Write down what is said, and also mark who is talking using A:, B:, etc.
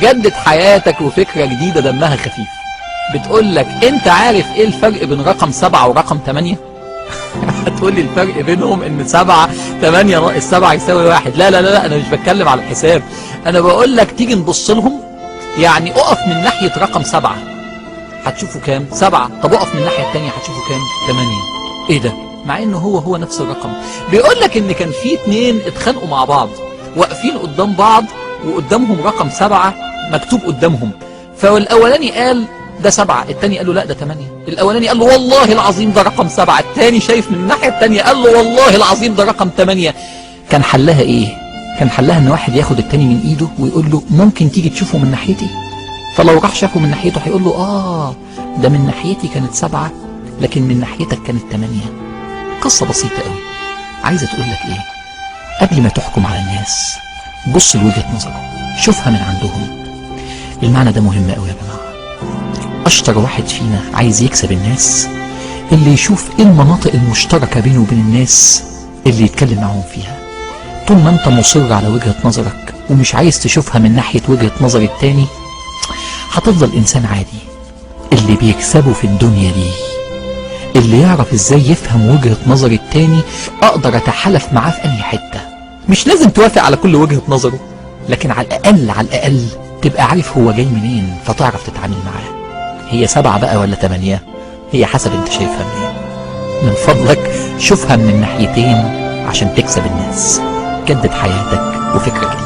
A: جدد حياتك وفكرة جديدة دمها خفيف. بتقول لك انت عارف ايه الفرق بين رقم 7 ورقم 8؟ هتقول لي الفرق بينهم ان 7 8 ناقص 7 يساوي 1. لا لا لا، انا مش بتكلم على الحساب، انا بقول لك تيجي نبص لهم. يعني اقف من ناحية رقم 7 هتشوفوا كام؟ 7. طب اقف من الناحية التانية هتشوفوا كام؟ 8. ايه ده؟ مع انه هو نفس الرقم. بيقول لك ان كان في 2 اتخانقوا مع بعض واقفين قدام بعض وقدامهم رقم 7 مكتوب قدامهم، فالاولاني قال ده 7، التاني قال له لا ده 8. الاولاني قال له والله العظيم ده رقم 7، التاني شايف من الناحية التانية قال له والله العظيم ده رقم 8. كان حلها ايه؟ كان حلها ان واحد ياخد التاني من ايده ويقول له ممكن تيجي تشوفه من ناحيتي؟ فلو راح شافه من ناحيته هيقول له ده من ناحيتي كانت 7 لكن من ناحيتك كانت 8. قصة بسيطة قوي عايزة تقول لك ايه؟ قبل ما تحكم على الناس بص لوجهة نظرهم، شوفها من عندهم. المعنى ده مهم قوي يا جماعة. اشطر واحد فينا عايز يكسب الناس اللي يشوف ايه المناطق المشتركة بينه وبين الناس اللي يتكلم معهم فيها. طول ما انت مصر على وجهة نظرك ومش عايز تشوفها من ناحية وجهة نظر التاني هتفضل انسان عادي. اللي بيكسبه في الدنيا دي اللي يعرف ازاي يفهم وجهة نظر التاني. اقدر اتحالف معاه في اي حتة، مش لازم توافق على كل وجهة نظره، لكن على الاقل تبقى عارف هو جاي منين فتعرف تتعامل معاه. هي 7 بقى ولا 8؟ هي حسب انت شايفها منين. من فضلك شوفها من الناحيتين عشان تكسب الناس. جدد حياتك وفكرك.